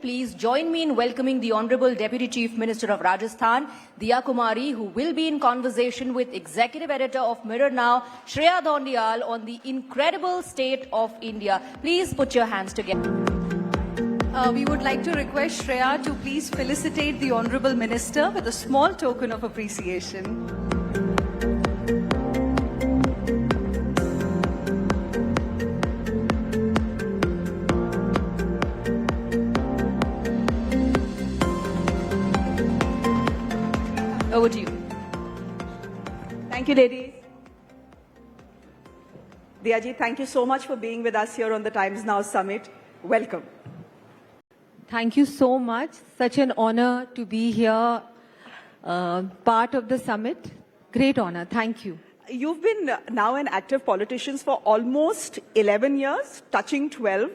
Please join me in welcoming the Honorable Deputy Chief Minister of Rajasthan, Diya Kumari, who will be in conversation with Executive Editor of Mirror Now, Shreya Dhondiyal, on the incredible state of India. Please put your hands together. We would like to request Shreya to please felicitate the Honorable Minister with a small token of appreciation. Over to you. Thank you, ladies. Diya ji, thank you so much for being with us here on the Times Now Summit. Welcome. Thank you so much. Such an honor to be here, part of the summit. Great honor. Thank you. You've been now an active politician for almost 11 years, touching 12.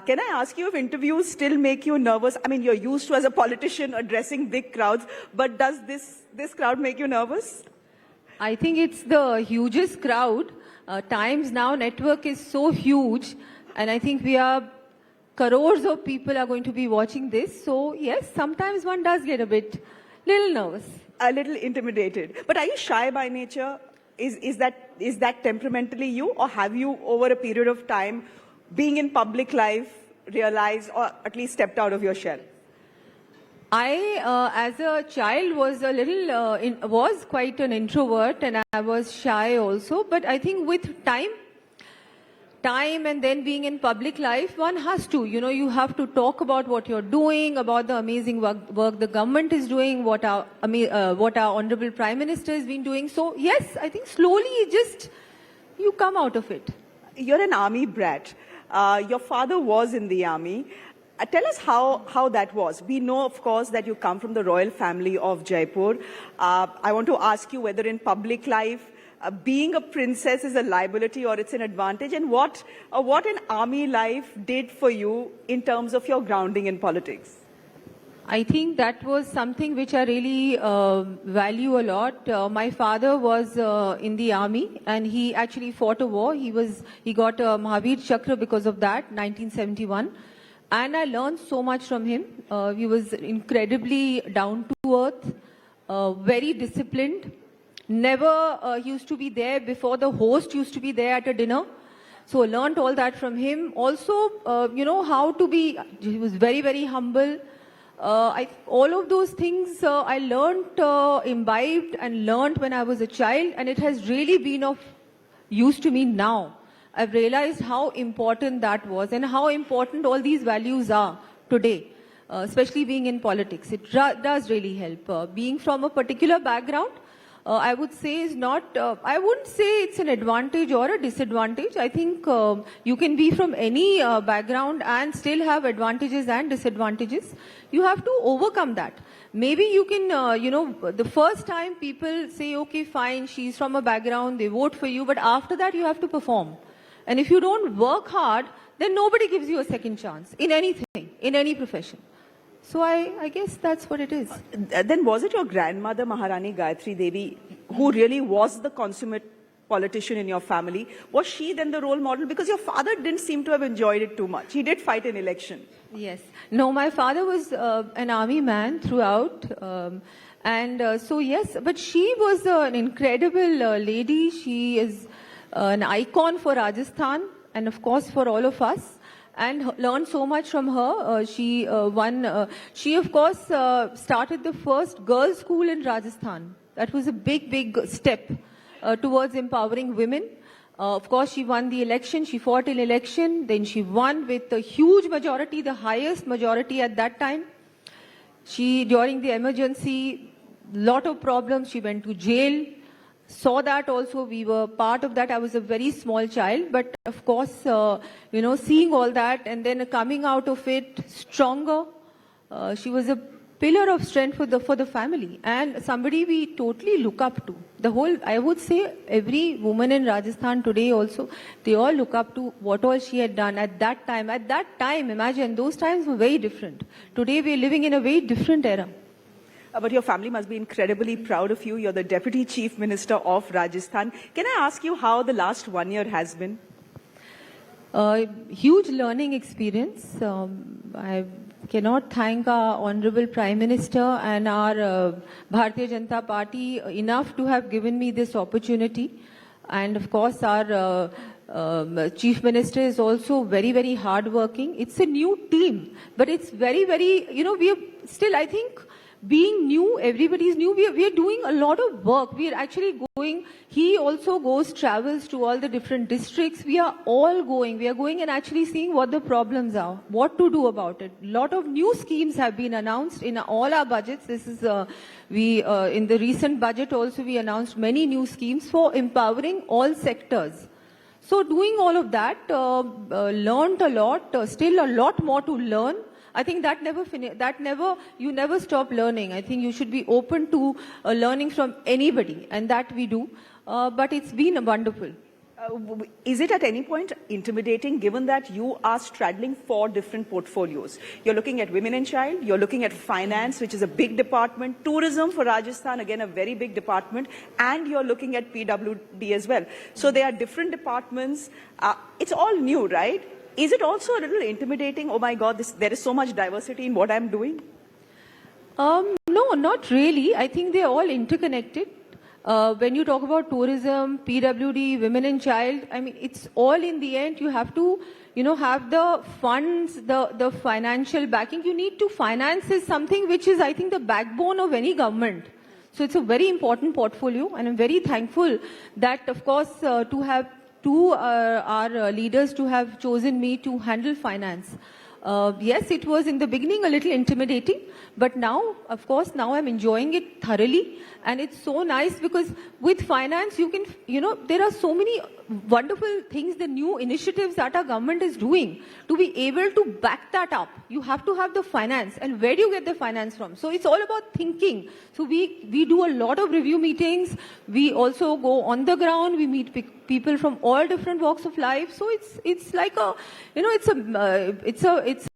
Can I ask you if interviews still make you nervous? I mean, you're used to, as a politician, addressing big crowds, but does this crowd make you nervous? I think it's the hugest crowd. Times Now network is so huge, and I think crores of people are going to be watching this. So yes, sometimes one does get little nervous. A little intimidated. But are you shy by nature? Is that temperamentally you, or have you, over a period of time, being in public life, realized or at least stepped out of your shell? I, as a child, was quite an introvert, and I was shy also. But I think with time and then being in public life, one has to, you have to talk about what you're doing, about the amazing work the government is doing, what our Honorable Prime Minister has been doing. So yes, I think slowly you come out of it. You're an army brat. Your father was in the army. Tell us how that was. We know, of course, that you come from the royal family of Jaipur. I want to ask you whether in public life, being a princess is a liability or it's an advantage, and what an army life did for you in terms of your grounding in politics. I think that was something which I really value a lot. My father was in the army, and he actually fought a war. He got a Mahavir Chakra because of that, 1971. And I learned so much from him. He was incredibly down to earth, very disciplined. Never used to be there before the host used to be there at a dinner. So I learned all that from him. Also, how to be, he was very, very humble. All of those things I learned, imbibed and learned when I was a child, and it has really been of use to me now. I've realized how important that was and how important all these values are today, especially being in politics. It does really help. Being from a particular background, I would say is not, I wouldn't say it's an advantage or a disadvantage. I think you can be from any background and still have advantages and disadvantages. You have to overcome that. Maybe you can, the first time people say, okay, fine, she's from a background, they vote for you, but after that you have to perform. And if you don't work hard, then nobody gives you a second chance in anything, in any profession. So I guess that's what it is. Then was it your grandmother, Maharani Gayatri Devi, who really was the consummate politician in your family? Was she then the role model? Because your father didn't seem to have enjoyed it too much. He did fight an election. Yes. No, my father was an army man throughout. So yes, but she was an incredible lady. She is an icon for Rajasthan and of course for all of us. And learned so much from her. She of course started the first girls' school in Rajasthan. That was a big step towards empowering women. Of course, she won the election. She fought in election. Then she won with a huge majority, the highest majority at that time. During the emergency, lot of problems. She went to jail. Saw that also, we were part of that. I was a very small child, but of course, seeing all that and then coming out of it stronger, she was a pillar of strength for the family and somebody we totally look up to. I would say every woman in Rajasthan today also, they all look up to what all she had done at that time. At that time, imagine, those times were very different. Today, we are living in a very different era. But your family must be incredibly proud of you. You're the Deputy Chief Minister of Rajasthan. Can I ask you how the last 1 year has been? Huge learning experience. I've cannot thank our Honorable Prime Minister and our Bharatiya Janata Party enough to have given me this opportunity. And of course, our Chief Minister is also very, very hardworking. It's a new team, but it's very, very, we are still, I think, being new, everybody's new, we are doing a lot of work. We are actually going, he also travels to all the different districts. We are all going. We are going and actually seeing what the problems are, what to do about it. A lot of new schemes have been announced in all our budgets. This is, in the recent budget also, we announced many new schemes for empowering all sectors. So doing all of that, learned a lot, still a lot more to learn. I think that you never stop learning. I think you should be open to learning from anybody, and that we do. But it's been wonderful. Is it at any point intimidating, given that you are straddling 4 different portfolios? You're looking at women and child, you're looking at finance, which is a big department, tourism for Rajasthan, again a very big department, and you're looking at PWD as well. So there are different departments. It's all new, right? Is it also a little intimidating? Oh my God, there is so much diversity in what I'm doing. No, not really. I think they're all interconnected. When you talk about tourism, PWD, women and child, I mean, it's all in the end, you have to, have the funds, the financial backing. You need to finance is something which is, I think, the backbone of any government. So it's a very important portfolio, and I'm very thankful that, of course, our leaders to have chosen me to handle finance. Yes, it was in the beginning a little intimidating, but now, of course, now I'm enjoying it thoroughly. And it's so nice because with finance, you can, there are so many wonderful things, the new initiatives that our government is doing. To be able to back that up, you have to have the finance. And where do you get the finance from? So it's all about thinking. So we do a lot of review meetings. We also go on the ground. We meet people from all different walks of life. So it's like a, it's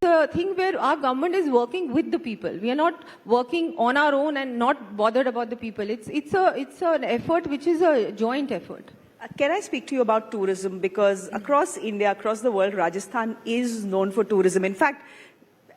a thing where our government is working with the people. We are not working on our own and not bothered about the people. It's an effort which is a joint effort. Can I speak to you about tourism? Because across India, across the world, Rajasthan is known for tourism. In fact,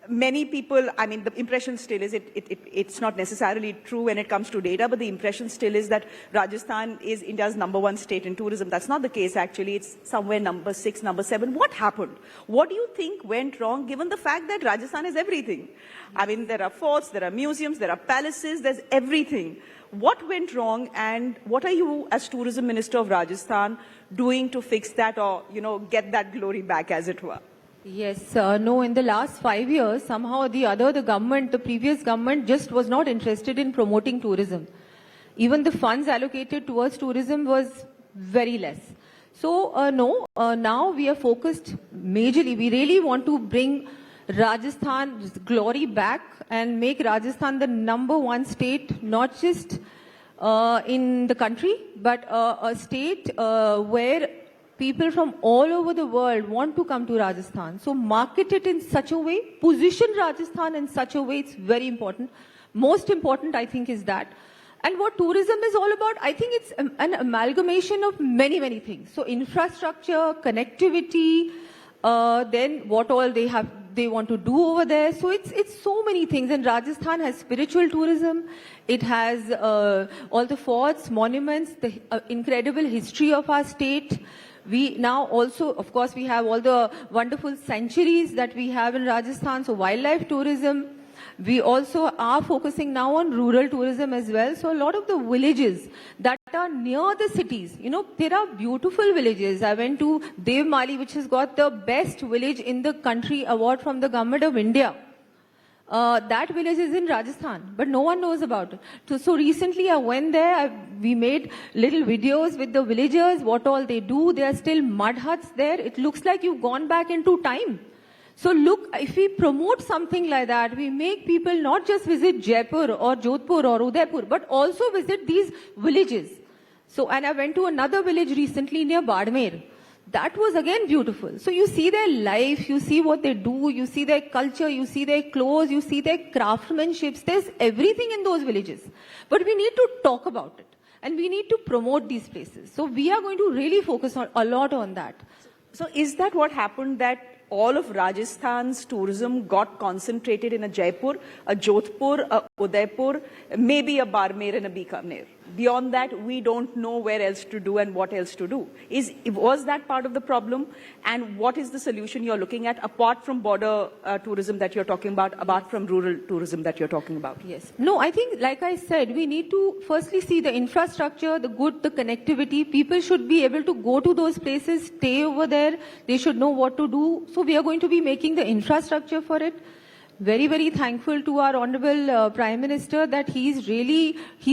many people, I mean, the impression still is, it's not necessarily true when it comes to data, but the impression still is that Rajasthan is India's #1 state in tourism. That's not the case, actually. It's somewhere number 6, number 7. What happened? What do you think went wrong, given the fact that Rajasthan is everything? I mean, there are forts, there are museums, there are palaces, there's everything. What went wrong, and what are you, as Tourism Minister of Rajasthan, doing to fix that or, get that glory back, as it were? Yes, no, in the last 5 years, somehow or the other, the previous government just was not interested in promoting tourism. Even the funds allocated towards tourism was very less. So, now we are focused majorly. We really want to bring Rajasthan's glory back and make Rajasthan the #1 state, not just in the country, but a state where people from all over the world want to come to Rajasthan. So market it in such a way, position Rajasthan in such a way, it's very important. Most important, I think, is that. And what tourism is all about, I think it's an amalgamation of many, many things. So infrastructure, connectivity, then what all they want to do over there. So it's so many things. And Rajasthan has spiritual tourism. It has all the forts, monuments, the incredible history of our state. We now also, of course, we have all the wonderful sanctuaries that we have in Rajasthan. So wildlife tourism. We also are focusing now on rural tourism as well. So a lot of the villages that are near the cities, there are beautiful villages. I went to Devmali, which has got the best village in the country award from the government of India. That village is in Rajasthan, but no one knows about it. So recently I went there, we made little videos with the villagers, what all they do. There are still mud huts there. It looks like you've gone back into time. So look, if we promote something like that, we make people not just visit Jaipur or Jodhpur or Udaipur, but also visit these villages. So, and I went to another village recently near Badmer. That was again beautiful. So you see their life, you see what they do, you see their culture, you see their clothes, you see their craftsmanship. There's everything in those villages. But we need to talk about it. And we need to promote these places. So we are going to really focus a lot on that. So is that what happened, that all of Rajasthan's tourism got concentrated in a Jaipur, a Jodhpur, a Udaipur, maybe a Barmer and a Bikaner. Beyond that, we don't know where else to do and what else to do. Was that part of the problem? And what is the solution you're looking at, apart from border tourism that you're talking about, apart from rural tourism that you're talking about? Yes. No, I think, like I said, we need to firstly see the infrastructure, the good, the connectivity. People should be able to go to those places, stay over there. They should know what to do. So we are going to be making the infrastructure for it. Very, very thankful to our Honorable Prime Minister that he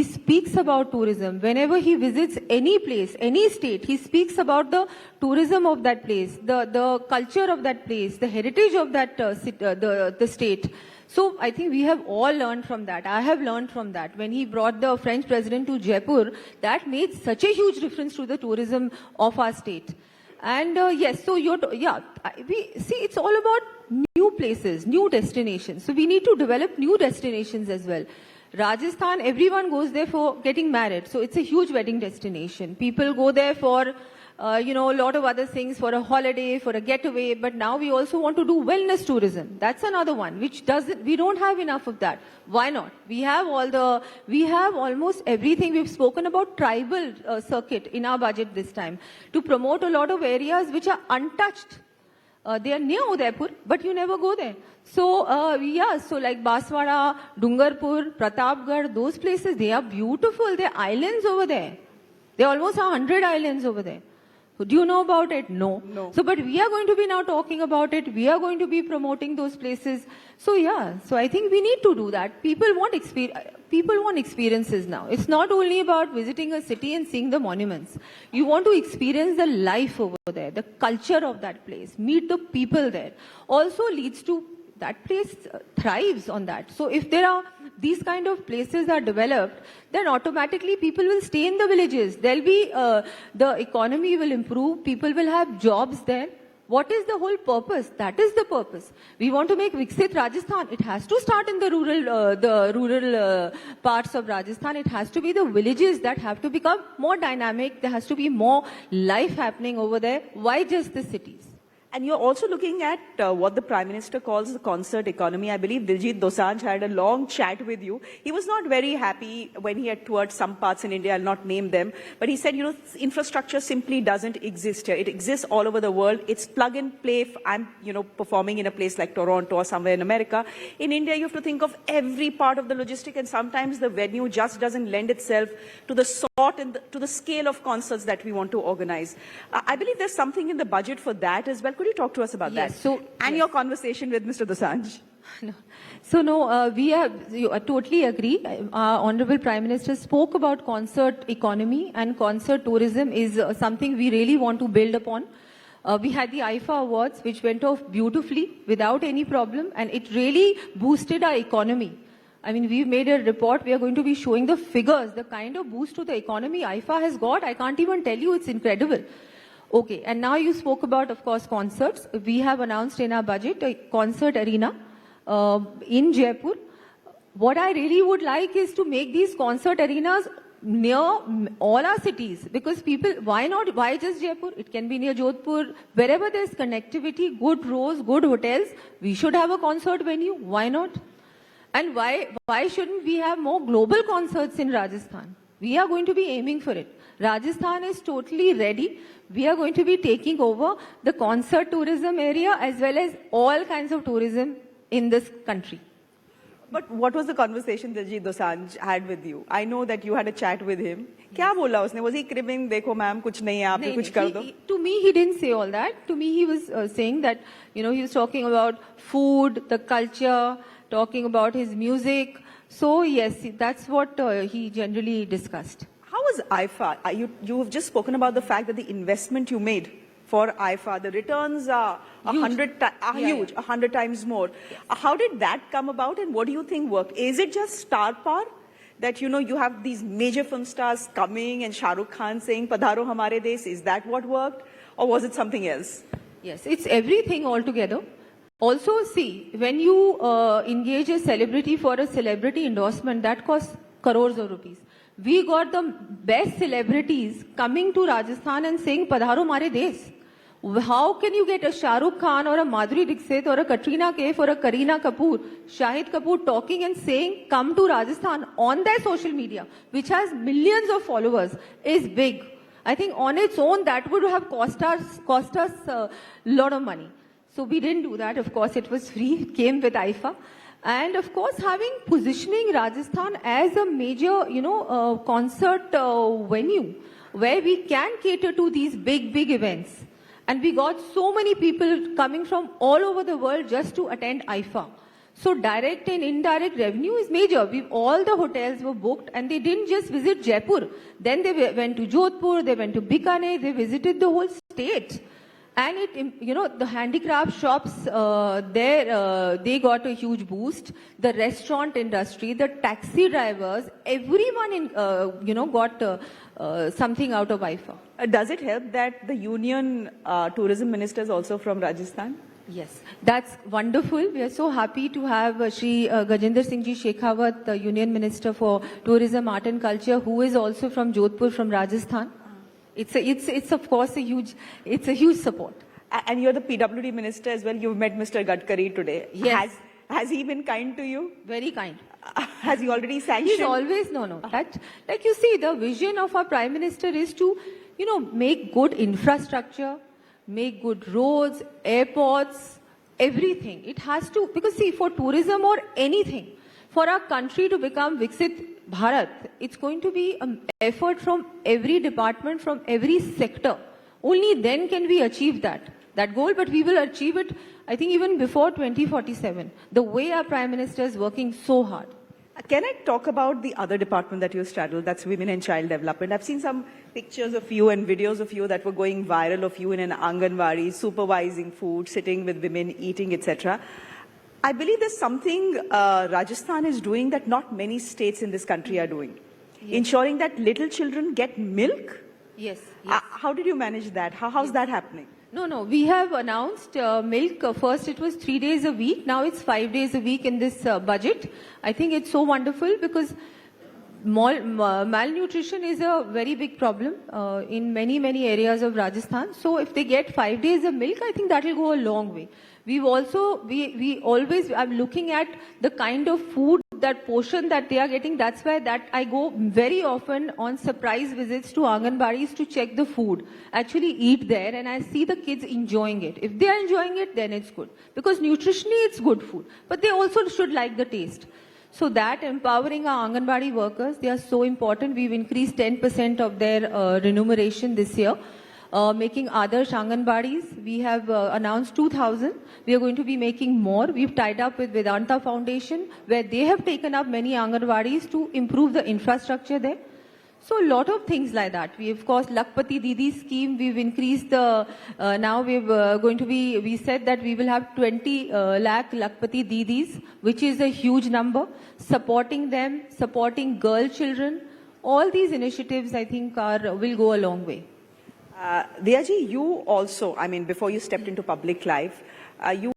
speaks about tourism. Whenever he visits any place, any state, he speaks about the tourism of that place, the culture of that place, the heritage of that the state. So I think we have all learned from that. I have learned from that. When he brought the French president to Jaipur, that made such a huge difference to the tourism of our state. And yes, so we see it's all about new places, new destinations. So we need to develop new destinations as well. Rajasthan, everyone goes there for getting married. So it's a huge wedding destination. People go there for, a lot of other things, for a holiday, for a getaway. But now we also want to do wellness tourism. That's another one, we don't have enough of that. Why not? We have almost everything. We've spoken about tribal circuit in our budget this time to promote a lot of areas which are untouched. They are near Udaipur, but you never go there. So, so like Baswara, Dungarpur, Pratapgarh, those places, they are beautiful. There are islands over there. There are almost 100 islands over there. Do you know about it? No. So, but we are going to be now talking about it. We are going to be promoting those places. So, so I think we need to do that. People want experiences now. It's not only about visiting a city and seeing the monuments. You want to experience the life over there, the culture of that place, meet the people there. Also leads to that place thrives on that. So if there are these kind of places are developed, then automatically people will stay in the villages. There'll be, the economy will improve, people will have jobs there. What is the whole purpose? That is the purpose. We want to make Viksit Rajasthan. It has to start in the rural parts of Rajasthan. It has to be the villages that have to become more dynamic. There has to be more life happening over there. Why just the cities? And you're also looking at what the Prime Minister calls the concert economy. I believe Diljit Dosanjh had a long chat with you. He was not very happy when he had toured some parts in India. I'll not name them. But he said, infrastructure simply doesn't exist here. It exists all over the world. It's plug and play. If I'm, performing in a place like Toronto or somewhere in America. In India, you have to think of every part of the logistic, and sometimes the venue just doesn't lend itself to the sort and to the scale of concerts that we want to organize. I believe there's something in the budget for that as well. Could you talk to us about that? Your conversation with Mr. Dosanjh. No. So, I totally agree. Our Honorable Prime Minister spoke about concert economy, and concert tourism is something we really want to build upon. We had the IIFA Awards, which went off beautifully without any problem, and it really boosted our economy. I mean, we've made a report. We are going to be showing the figures, the kind of boost to the economy IIFA has got. I can't even tell you, it's incredible. Okay, and now you spoke about, of course, concerts. We have announced in our budget a concert arena in Jaipur. What I really would like is to make these concert arenas near all our cities, because people, why just Jaipur? It can be near Jodhpur. Wherever there's connectivity, good roads, good hotels, we should have a concert venue. Why not? And why shouldn't we have more global concerts in Rajasthan? We are going to be aiming for it. Rajasthan is totally ready. We are going to be taking over the concert tourism area as well as all kinds of tourism in this country. But what was the conversation Diljit Dosanjh had with you? I know that you had a chat with him. Kya bola usne? Was he cribbing, dekho ma'am, kuch nahi hai, aapne kuch kar do? To me, he didn't say all that. To me, he was saying that, he was talking about food, the culture, talking about his music. So, yes, that's what he generally discussed. How was IIFA? You have just spoken about the fact that the investment you made for IIFA, the returns are huge, 100 times more. Yes. How did that come about, and what do you think worked? Is it just star power? That, you have these major film stars coming and Shah Rukh Khan saying, Padharo Hamare Desh, is that what worked? Or was it something else? Yes, it's everything altogether. Also, see, when you engage a celebrity for a celebrity endorsement, that costs crores of rupees. We got the best celebrities coming to Rajasthan and saying, Padharo Mare Desh. How can you get a Shah Rukh Khan or a Madhuri Dixit or a Katrina Kaif or a Kareena Kapoor, Shahid Kapoor talking and saying, come to Rajasthan on their social media, which has millions of followers, is big. I think on its own that would have cost us a lot of money. So we didn't do that. Of course, it was free. It came with IIFA. And of course, positioning Rajasthan as a major, concert venue where we can cater to these big events. And we got so many people coming from all over the world just to attend IIFA. So direct and indirect revenue is major. All the hotels were booked and they didn't just visit Jaipur. Then they went to Jodhpur, they went to Bikaner, they visited the whole state. And the handicraft shops, they got a huge boost. The restaurant industry, the taxi drivers, everyone got something out of IIFA. Does it help that the union tourism minister is also from Rajasthan? Yes, that's wonderful. We are so happy to have Shri Gajendra Singh Ji Shekhawat, the Union Minister for Tourism, Art and Culture, who is also from Jodhpur, from Rajasthan. It's of course a huge support. And you're the PWD minister as well. You've met Mr. Gadkari today. Yes. Has he been kind to you? Very kind. Has he already sanctioned? He's always, no. That, like you see, the vision of our Prime Minister is to, make good infrastructure, make good roads, airports, everything. It has to, because see, for tourism or anything, for our country to become Viksit Bharat, it's going to be an effort from every department, from every sector. Only then can we achieve that goal, but we will achieve it, I think, even before 2047. The way our Prime Minister is working so hard. Can I talk about the other department that you straddle, that's Women and Child Development? I've seen some pictures of you and videos of you that were going viral of you in an Anganwadi, supervising food, sitting with women, eating, etc. I believe there's something Rajasthan is doing that not many states in this country are doing. Yes. Ensuring that little children get milk? Yes. How did you manage that? How's that happening? No. We have announced milk. First it was 3 days a week. Now it's 5 days a week in this budget. I think it's so wonderful because malnutrition is a very big problem in many areas of Rajasthan. So if they get 5 days of milk, I think that will go a long way. We always, I'm looking at the kind of food, that portion that they are getting. That's why I go very often on surprise visits to Anganwadis to check the food, actually eat there, and I see the kids enjoying it. If they are enjoying it, then it's good. Because nutritionally, it's good food. But they also should like the taste. So that empowering our Anganwadi workers, they are so important. We've increased 10% of their remuneration this year. Making Adarsh Anganwadis, we have announced 2,000. We are going to be making more. We've tied up with Vedanta Foundation, where they have taken up many Anganwadis to improve the infrastructure there. So a lot of things like that. We, of course, Lakpati Didi scheme, we've increased the, now we said that we will have 20 lakh Lakpati Didis, which is a huge number, supporting them, supporting girl children. All these initiatives, I think, will go a long way. Diyaji, you also, before you stepped into public life, you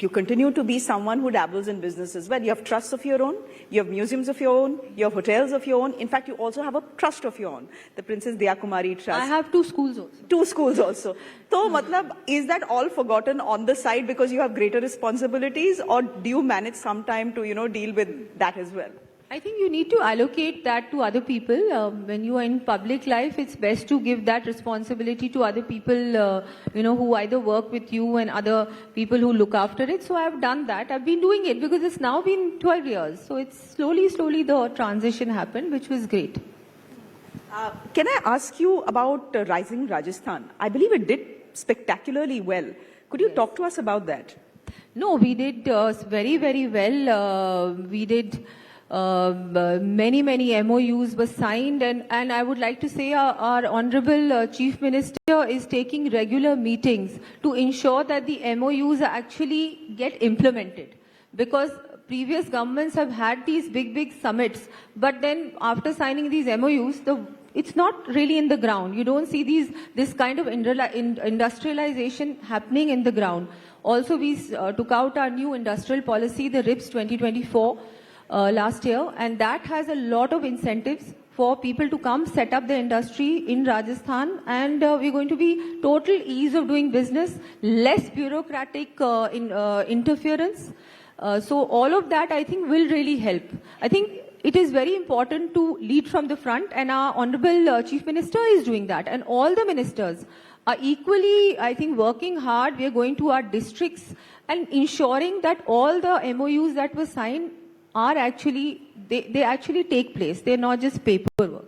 continue to be someone who dabbles in business as well. You have trusts of your own, you have museums of your own, you have hotels of your own. In fact, you also have a trust of your own, the Princess Diya Kumari Trust. I have 2 schools also. 2 schools also. So, is that all forgotten on the side because you have greater responsibilities, or do you manage some time to, deal with that as well? I think you need to allocate that to other people. When you are in public life, it's best to give that responsibility to other people, who either work with you and other people who look after it. So I've done that. I've been doing it because it's now been 12 years. So it's slowly the transition happened, which was great. Can I ask you about Rising Rajasthan? I believe it did spectacularly well. Could you talk to us about that? No, we did very well. We did... many MOUs were signed, and I would like to say our Honorable Chief Minister is taking regular meetings to ensure that the MOUs actually get implemented. Because previous governments have had these big summits, but then after signing these MOUs, it's not really in the ground. You don't see this kind of industrialization happening in the ground. Also, we took out our new industrial policy, the RIPS 2024, last year, and that has a lot of incentives for people to come set up the industry in Rajasthan, and we're going to be total ease of doing business, less bureaucratic interference. So all of that, I think, will really help. I think it is very important to lead from the front, and our Honorable Chief Minister is doing that, and all the ministers are equally, I think, working hard. We are going to our districts and ensuring that all the MOUs that were signed are actually, they actually take place. They're not just paperwork.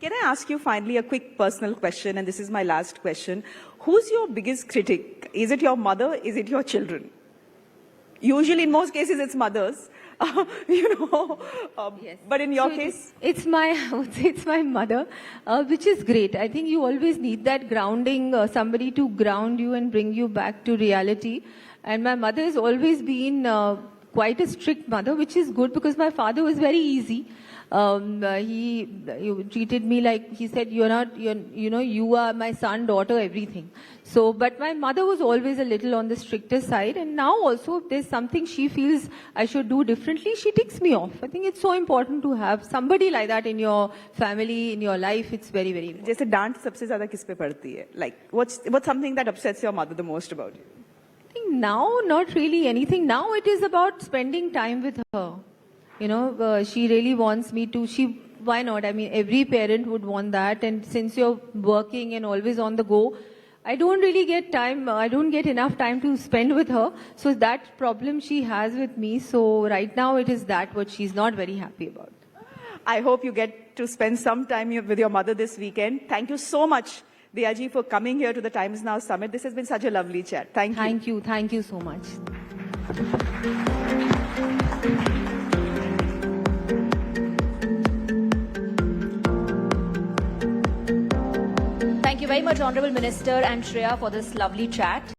Can I ask you finally a quick personal question, and this is my last question. Who's your biggest critic? Is it your mother? Is it your children? Usually, in most cases, it's mothers. Yes. But in your So case? it's my, I would say it's my mother, which is great. I think you always need that grounding, somebody to ground you and bring you back to reality. And my mother has always been quite a strict mother, which is good because my father was very easy. He treated me like, he said, you are my son, daughter, everything. So, but my mother was always a little on the stricter side. And now also, if there's something she feels I should do differently, she ticks me off. I think it's so important to have somebody like that in your family, in your life. It's very, very important. जैसे डांट सबसे ज़्यादा किस पे पड़ती है? Like, what's something that upsets your mother the most about you? I think now, not really anything. Now it is about spending time with her. She really wants me to, why not? I mean, every parent would want that. And since you're working and always on the go, I don't really get time, I don't get enough time to spend with her. So that problem she has with me. So right now it is that what she's not very happy about. I hope you get to spend some time with your mother this weekend. Thank you so much, Diya ji, for coming here to the Times Now Summit. This has been such a lovely chat. Thank you. Thank you so much. Thank you very much, Honorable Minister and Shreya, for this lovely chat.